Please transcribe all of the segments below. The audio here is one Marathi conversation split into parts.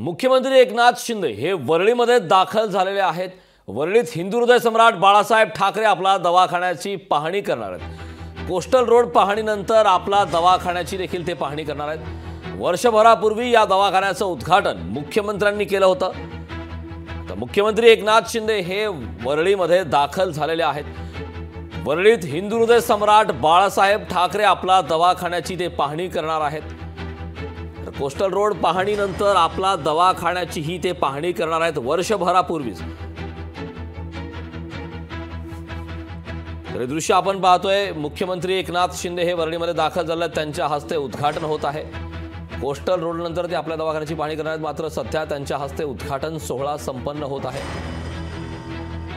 मुख्यमंत्री एकनाथ शिंदे हे वरळीमध्ये दाखल झालेले आहेत। वरळीत हिंदू हृदय सम्राट बाळासाहेब ठाकरे आपला दवाखान्याची पाहणी करणार आहेत। कोस्टल रोड पाहणीनंतर आपला दवाखान्याची देखील ते पाहणी करणार आहेत। वर्षभरापूर्वी या दवाखान्याचं उद्घाटन मुख्यमंत्र्यांनी केलं होतं। तर मुख्यमंत्री एकनाथ शिंदे हे वरळीमध्ये दाखल झालेले आहेत। वरळीत हिंदू हृदय सम्राट बाळासाहेब ठाकरे आपला दवाखान्याची ते पाहणी करणार आहेत। कोस्टल रोड पाहणीनंतर आपला दवाखान्याची ही ते पाहणी करणार आहेत वर्षभरापूर्वीच। तर दृश्य आपण पाहतोय, मुख्यमंत्री एकनाथ शिंदे हे वरळीमध्ये दाखल झाले, त्यांच्या हस्ते उद्घाटन होत आहे। कोस्टल रोड नंतर ते आपल्या दवाखान्याची पाहणी करणार आहेत, मात्र सध्या त्यांच्या हस्ते उद्घाटन सोहळा संपन्न होत आहे।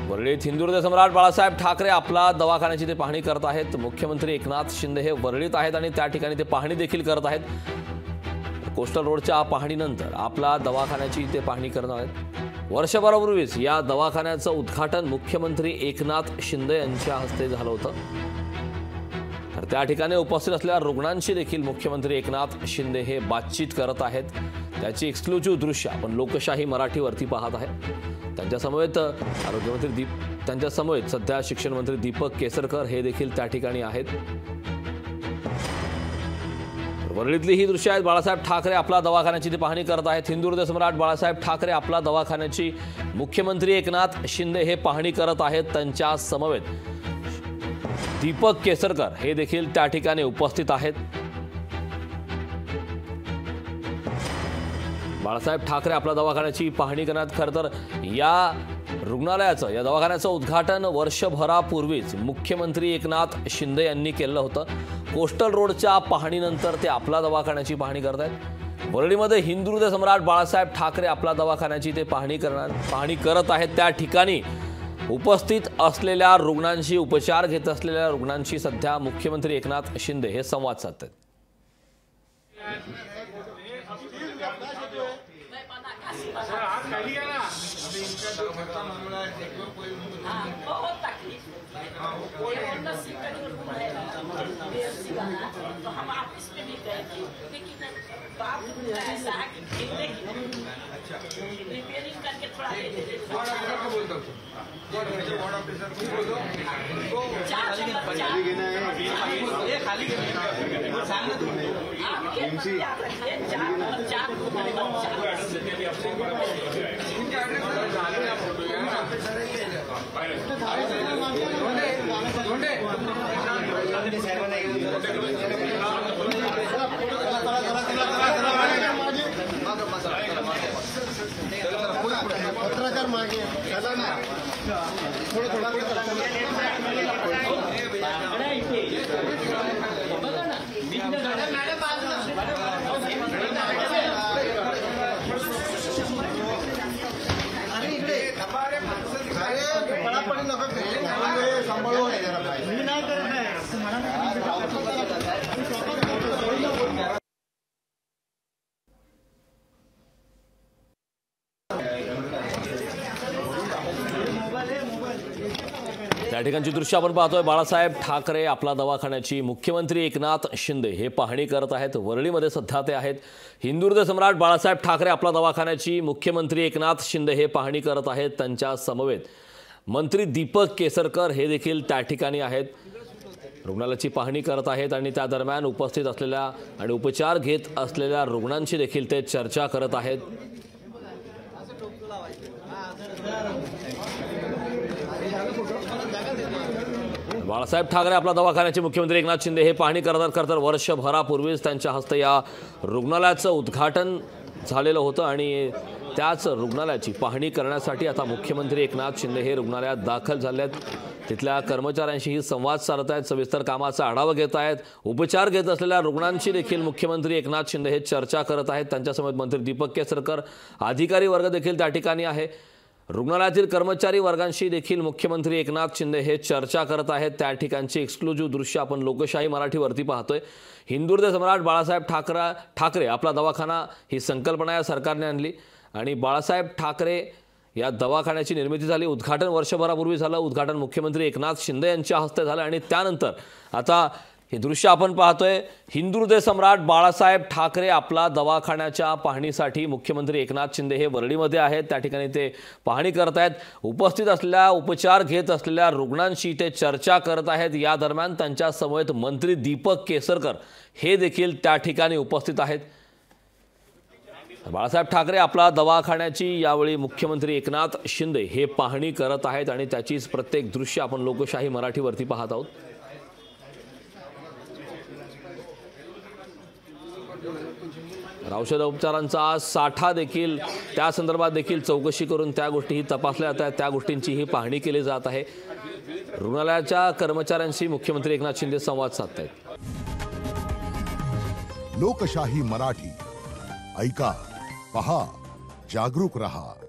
वरळीत हिंदू हृदय सम्राट बाळासाहेब ठाकरे आपला दवाखान्याची ते पाहणी करत आहेत। मुख्यमंत्री एकनाथ शिंदे हे वरळीत आहेत आणि त्या ठिकाणी ते पाहणी देखील करत आहेत। कोस्टल रोडच्या पाहणीनंतर आपला दवाखान्याची ते पाहणी करणार आहेत। वर्षभरापूर्वीच या दवाखान्याचं उद्घाटन मुख्यमंत्री एकनाथ शिंदे यांच्या हस्ते झालं होतं। तर त्या ठिकाणी उपस्थित असलेल्या रुग्णांशी देखील मुख्यमंत्री एकनाथ शिंदे हे बातचीत करत आहेत। त्याची एक्सक्लुझिव्ह दृश्य आपण लोकशाही मराठीवरती पाहत आहे। त्यांच्या समवेत आरोग्यमंत्री त्यांच्या समवेत सध्या शिक्षण मंत्री दीपक केसरकर हे देखील त्या ठिकाणी आहेत। वरळीतली ही दृश्य आहेत। बाळासाहेब ठाकरे आपला दवाखान्याची ती पाहणी करत आहेत। हिंदू हृदय सम्राट बाळासाहेब ठाकरे आपला दवाखान्याची मुख्यमंत्री एकनाथ शिंदे हे पाहणी करत आहेत। त्यांच्या समवेत दीपक केसरकर हे देखील त्या ठिकाणी उपस्थित आहेत। बाळासाहेब ठाकरे आपल्या दवाखान्याची पाहणी करण्यात खरं तर या रुग्णालयाचं या दवाखान्याचं उद्घाटन वर्षभरापूर्वीच मुख्यमंत्री एकनाथ शिंदे यांनी केलं होतं। कोस्टल रोडच्या पाहणीनंतर ते आपला दवाखान्याची पाहणी करत आहेत। वरळीमध्ये हिंदू हृदय सम्राट बाळासाहेब ठाकरे आपला दवाखान्याची ते पाहणी करत आहेत। त्या ठिकाणी उपस्थित असलेल्या रुग्णांशी, उपचार घेत असलेल्या रुग्णांशी सध्या मुख्यमंत्री एकनाथ शिंदे हे संवाद साधतात। तो हम ऑफिस में भी गए थे, लेकिन बाप ऐसा है कि खेलने की रिपेयरिंग करके थोड़ा पत्रकार मागे त्या ठिकाणची दृश्य आपण पाहतोय। बाळासाहेब ठाकरे आपला दवाखान्याची मुख्यमंत्री एकनाथ शिंदे हे पाहणी करत आहेत। वरळीमध्ये सध्या ते आहेत। हिंदू हृदय सम्राट बाळासाहेब ठाकरे आपला दवाखान्याची मुख्यमंत्री एकनाथ शिंदे हे पाहणी करत आहेत। त्यांच्या समवेत मंत्री दीपक केसरकर हे देखील त्या ठिकाणी आहेत। रुग्णालयाची पाहणी करत आहेत आणि त्या दरम्यान उपस्थित असलेल्या आणि उपचार घेत असलेल्या रुग्णांशी देखील ते चर्चा करत आहेत। बाळासाहेब ठाकरे आपला दवाखान्याचे मुख्यमंत्री एकनाथ शिंदे हे पाहणी करतात। वर्षभरापूर्वीच त्यांच्या हस्ते या रुग्णालयाचं उद्घाटन झालेलं होतं आणि त्याच रुग्णालयाची पाहणी करण्यासाठी आता मुख्यमंत्री एकनाथ शिंदे हे रुग्णालयात दाखल झाले आहेत। तिथल्या कर्मचाऱ्यांशीही संवाद साधत आहेत, सविस्तर कामाचा आढावा घेत आहेत। उपचार घेत असलेल्या रुग्णांशी देखील मुख्यमंत्री एकनाथ शिंदे हे चर्चा करत आहेत। त्यांच्यासमोर मंत्री दीपक केसरकर, अधिकारी वर्ग देखील त्या ठिकाणी आहे। रुग्णालयातील कर्मचारी वर्गांशी देखील मुख्यमंत्री एकनाथ शिंदे हे चर्चा करत आहेत। त्या ठिकाणची एक्सक्लुझिव्ह दृश्य आपण लोकशाही मराठीवरती पाहतोय। हिंदू हृदय सम्राट बाळासाहेब ठाकरे आपला दवाखाना ही संकल्पना या सरकारने आणली आणि बाळासाहेब ठाकरे या दवाखान्याची निर्मिती झाली। उद्घाटन वर्षभरापूर्वी झालं। उद्घाटन मुख्यमंत्री एकनाथ शिंदे यांच्या हस्ते झालं आणि त्यानंतर आता हे दृश्य आपण पाहतोय. हिंदुहृदय सम्राट बाळासाहेब ठाकरे आपला दवाखान्याच्या पाहणीसाठी मुख्यमंत्री एकनाथ शिंदे हे वरळीमध्ये आहेत. त्या ठिकाणी ते पाहणी करत आहेत. उपस्थित असलेल्या उपचार घेत असलेल्या रुग्णांशी ते चर्चा करत आहेत. या दरम्यान त्यांच्या समवेत मंत्री दीपक केसरकर हे देखील त्या ठिकाणी उपस्थित आहेत. बाळासाहेब ठाकरे आपला दवाखान्याची यावेळी मुख्यमंत्री एकनाथ शिंदे हे पाहणी करत आहेत आणि त्याचीच प्रत्येक दृश्य आपण लोकशाही मराठीवरती पाहत आहोत. औषधोपचारांचा साठा देखील त्या संदर्भात देखील चौकशी करून त्या गोष्टीही तपासल्या जात आहेत. त्या गोष्टींचीही पाहणी केली जात आहे. रुग्णालयाच्या कर्मचाऱ्यांशी मुख्यमंत्री एकनाथ शिंदे संवाद साधत आहेत. लोकशाही मराठी ऐका, पहा, जागरूक रहा.